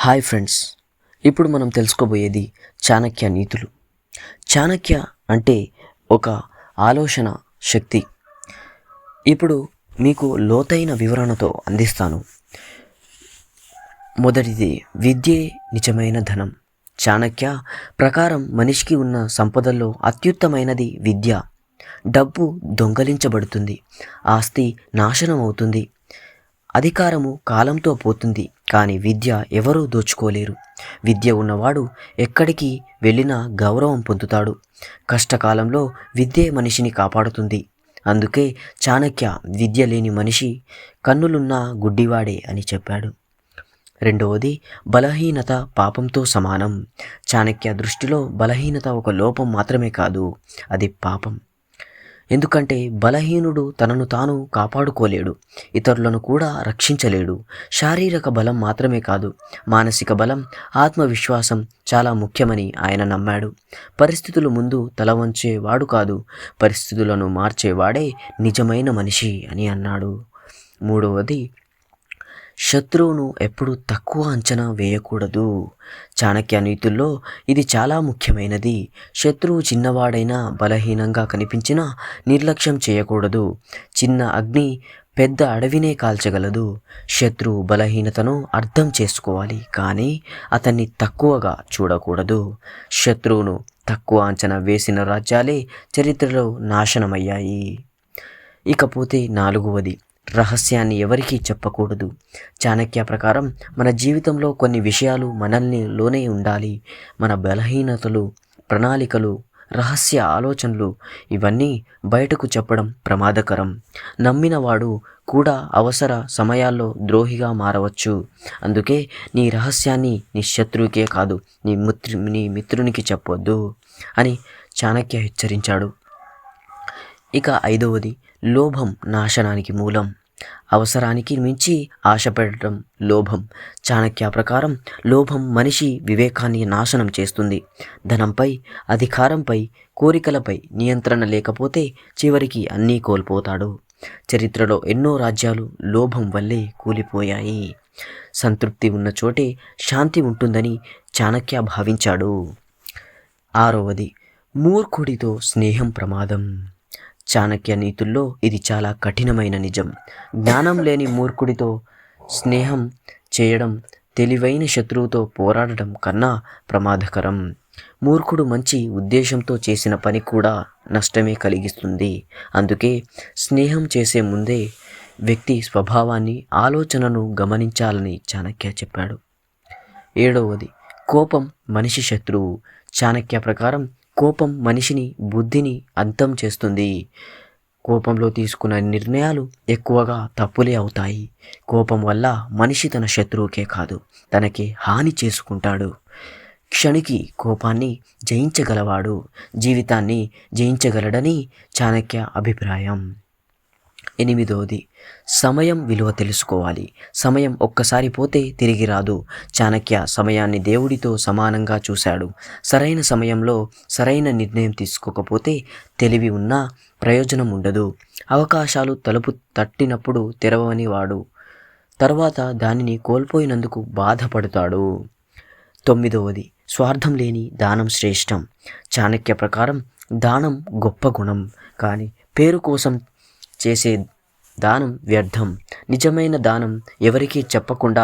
Hi friends, ఇప్పుడు మనం తెలుసుకోబోయేది చాణక్య నీతులు. చాణక్య అంటే ఒక ఆలోచన శక్తి. ఇప్పుడు మీకు లోతైన వివరణతో అందిస్తాను. మొదటిది, విద్యే నిజమైన ధనం. చాణక్య ప్రకారం మనిషికి ఉన్న సంపదల్లో అత్యుత్తమైనది విద్య. డబ్బు దొంగలించబడుతుంది, ఆస్తి నాశనం అవుతుంది, అధికారము కాలంతో పోతుంది, కానీ విద్య ఎవరూ దోచుకోలేరు. విద్య ఉన్నవాడు ఎక్కడికి వెళ్ళినా గౌరవం పొందుతాడు. కష్టకాలంలో విద్యే మనిషిని కాపాడుతుంది. అందుకే చాణక్య విద్య లేని మనిషి కన్నులున్నా గుడ్డివాడే అని చెప్పాడు. రెండవది, బలహీనత పాపంతో సమానం. చాణక్య దృష్టిలో బలహీనత ఒక లోపం మాత్రమే కాదు, అది పాపం. ఎందుకంటే బలహీనుడు తనను తాను కాపాడుకోలేడు, ఇతరులను కూడా రక్షించలేడు. శారీరక బలం మాత్రమే కాదు, మానసిక బలం, ఆత్మవిశ్వాసం చాలా ముఖ్యమని ఆయన నమ్మాడు. పరిస్థితుల ముందు తల వంచేవాడు కాదు, పరిస్థితులను మార్చేవాడే నిజమైన మనిషి అని అన్నాడు. మూడవది, శత్రువును ఎప్పుడు తక్కువ అంచనా వేయకూడదు. చాణక్య నీతుల్లో ఇది చాలా ముఖ్యమైనది. శత్రువు చిన్నవాడైనా బలహీనంగా కనిపించినా నిర్లక్ష్యం చేయకూడదు. చిన్న అగ్ని పెద్ద అడవినే కాల్చగలదు. శత్రువు బలహీనతను అర్థం చేసుకోవాలి, కానీ అతన్ని తక్కువగా చూడకూడదు. శత్రువును తక్కువ అంచనా వేసిన రాజ్యాలే చరిత్రలో నాశనమయ్యాయి. ఇకపోతే నాలుగవది, రహస్యాన్ని ఎవరికీ చెప్పకూడదు. చాణక్య ప్రకారం మన జీవితంలో కొన్ని విషయాలు మనల్నిలోనే ఉండాలి. మన బలహీనతలు, ప్రణాళికలు, రహస్య ఆలోచనలు ఇవన్నీ బయటకు చెప్పడం ప్రమాదకరం. నమ్మినవాడు కూడా అవసర సమయాల్లో ద్రోహిగా మారవచ్చు. అందుకే నీ రహస్యాన్ని నీ శత్రువుకే కాదు, నీ మిత్రునికి చెప్పొద్దు అని చాణక్య హెచ్చరించాడు. ఇక ఐదవది, లోభం నాశనానికి మూలం. అవసరానికి మించి ఆశ పెట్టడం లోభం. చాణక్య ప్రకారం లోభం మనిషి వివేకాన్ని నాశనం చేస్తుంది. ధనంపై, అధికారంపై, కోరికలపై నియంత్రణ లేకపోతే చివరికి అన్నీ కోల్పోతాడు. చరిత్రలో ఎన్నో రాజ్యాలు లోభం వల్లే కూలిపోయాయి. సంతృప్తి ఉన్న చోటే శాంతి ఉంటుందని చాణక్య భావించాడు. ఆరవది, మూర్ఖుడితో స్నేహం ప్రమాదం. చాణక్య నీతుల్లో ఇది చాలా కఠినమైన నిజం. జ్ఞానం లేని మూర్ఖుడితో స్నేహం చేయడం తెలివైన శత్రువుతో పోరాడడం కన్నా ప్రమాదకరం. మూర్ఖుడు మంచి ఉద్దేశంతో చేసిన పని కూడా నష్టమే కలిగిస్తుంది. అందుకే స్నేహం చేసే ముందే వ్యక్తి స్వభావాన్ని, ఆలోచనను గమనించాలని చాణక్య చెప్పాడు. ఏడవది, కోపం మనిషి శత్రువు. చాణక్య ప్రకారం కోపం మనిషిని, బుద్ధిని అంతం చేస్తుంది. కోపంలో తీసుకున్న నిర్ణయాలు ఎక్కువగా తప్పులే అవుతాయి. కోపం వల్ల మనిషి తన శత్రువుకే కాదు, తనకి హాని చేసుకుంటాడు. క్షణికి కోపాన్ని జయించగలవాడు జీవితాన్ని జయించగలడని చాణక్య అభిప్రాయం. ఎనిమిదవది, సమయం విలువ తెలుసుకోవాలి. సమయం ఒక్కసారి పోతే తిరిగి రాదు. చాణక్య సమయాన్ని దేవుడితో సమానంగా చూశాడు. సరైన సమయంలో సరైన నిర్ణయం తీసుకోకపోతే తెలివి ఉన్నా ప్రయోజనం ఉండదు. అవకాశాలు తలుపు తట్టినప్పుడు తెరవని వాడు తర్వాత దానిని కోల్పోయినందుకు బాధపడతాడు. తొమ్మిదవది, స్వార్థం లేని దానం శ్రేష్టం. చాణక్య ప్రకారం దానం గొప్ప గుణం, కానీ పేరు కోసం చేసే దానం వ్యర్థం. నిజమైన దానం ఎవరికీ చెప్పకుండా,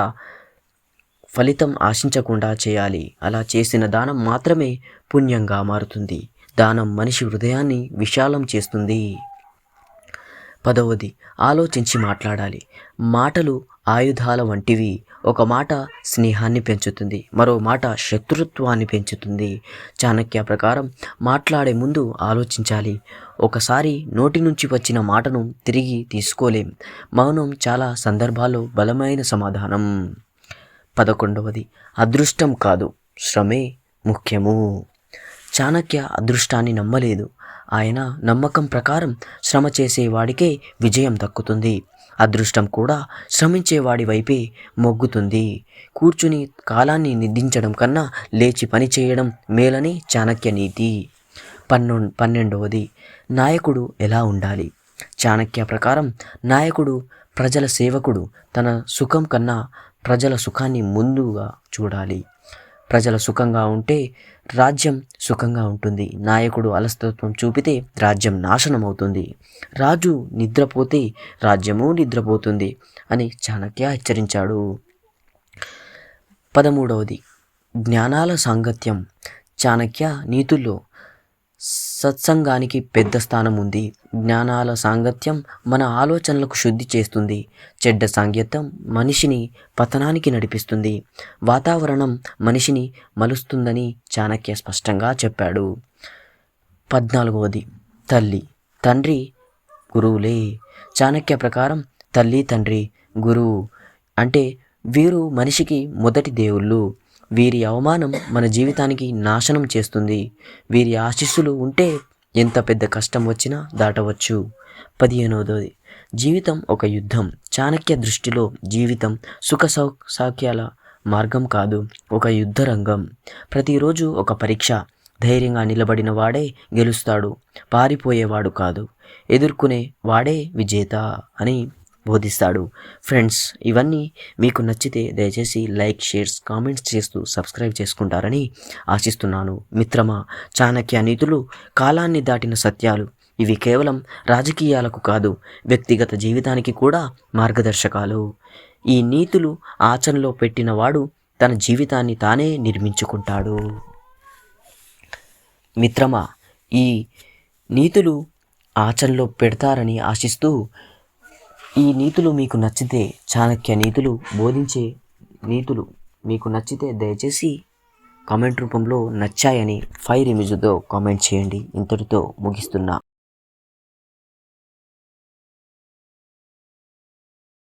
ఫలితం ఆశించకుండా చేయాలి. అలా చేసిన దానం మాత్రమే పుణ్యంగా మారుతుంది. దానం మనిషి హృదయాన్ని విశాలం చేస్తుంది. పదవది, ఆలోచించి మాట్లాడాలి. మాటలు ఆయుధాల వంటివి. ఒక మాట స్నేహాన్ని పెంచుతుంది, మరో మాట శత్రుత్వాన్ని పెంచుతుంది. చాణక్య ప్రకారం మాట్లాడే ముందు ఆలోచించాలి. ఒకసారి నోటి నుంచి వచ్చిన మాటను తిరిగి తీసుకోలేం. మౌనం చాలా సందర్భాల్లో బలమైన సమాధానం. 11వది, అదృష్టం కాదు, శ్రమే ముఖ్యము. చాణక్య అదృష్టాన్ని నమ్మలేదు. ఆయన నమ్మకం ప్రకారం శ్రమ చేసేవాడికే విజయం దక్కుతుంది. అదృష్టం కూడా శ్రమించేవాడి వైపే మొగ్గుతుంది. కూర్చుని కాలాన్ని నిందించడం కన్నా లేచి పని చేయడం మేలని చాణక్య నీతి. 12వది, నాయకుడు ఎలా ఉండాలి. చాణక్య ప్రకారం నాయకుడు ప్రజల సేవకుడు తన సుఖం కన్నా ప్రజల సుఖాన్ని ముందుగా చూడాలి. ప్రజల సుఖంగా ఉంటే రాజ్యం సుఖంగా ఉంటుంది. నాయకుడు అలసత్వం చూపితే రాజ్యం నాశనం అవుతుంది. రాజు నిద్రపోతే రాజ్యము నిద్రపోతుంది అని చాణక్య హెచ్చరించాడు. 13వది జ్ఞానాల సాంగత్యం. చాణక్య నీతుల్లో సత్సంగానికి పెద్ద స్థానం ఉంది. జ్ఞానాల సాంగత్యం మన ఆలోచనలకు శుద్ధి చేస్తుంది. చెడ్డ సాంగత్యం మనిషిని పతనానికి నడిపిస్తుంది. వాతావరణం మనిషిని మలుస్తుందని చాణక్య స్పష్టంగా చెప్పాడు. 14వది తల్లి తండ్రి గురువులే. చాణక్య ప్రకారం తల్లి తండ్రి గురువు అంటే వీరు మనిషికి మొదటి దేవుళ్ళు. వీరి అవమానం మన జీవితానికి నాశనం చేస్తుంది. వీరి ఆశీస్సులు ఉంటే ఎంత పెద్ద కష్టం వచ్చినా దాటవచ్చు. 15వది జీవితం ఒక యుద్ధం. చాణక్య దృష్టిలో జీవితం సుఖ సౌఖ్యాల మార్గం కాదు, ఒక యుద్ధ రంగం. ప్రతిరోజు ఒక పరీక్ష. ధైర్యంగా నిలబడిన వాడే గెలుస్తాడు, పారిపోయేవాడు కాదు. ఎదుర్కొనే వాడే విజేత అని బోధిస్తాడు. ఫ్రెండ్స్, ఇవన్నీ మీకు నచ్చితే దయచేసి లైక్, షేర్స్, కామెంట్స్ చేస్తూ సబ్స్క్రైబ్ చేసుకుంటారని ఆశిస్తున్నాను. మిత్రమా, చాణక్య నీతులు కాలాన్ని దాటిన సత్యాలు. ఇవి కేవలం రాజకీయాలకు కాదు, వ్యక్తిగత జీవితానికి కూడా మార్గదర్శకాలు. ఈ నీతులు ఆచరణలో పెట్టిన వాడు తన జీవితాన్ని తానే నిర్మించుకుంటాడు. మిత్రమా, ఈ నీతులు ఆచరణలో పెడతారని ఆశిస్తూ, ఈ నీతులు మీకు నచ్చితే, చాణక్య నీతులు బోధించే నీతులు మీకు నచ్చితే దయచేసి కామెంట్ రూపంలో నచ్చాయని 5 ఇమేజ్తో కామెంట్ చేయండి. ఇంతటితో ముగిస్తున్నా.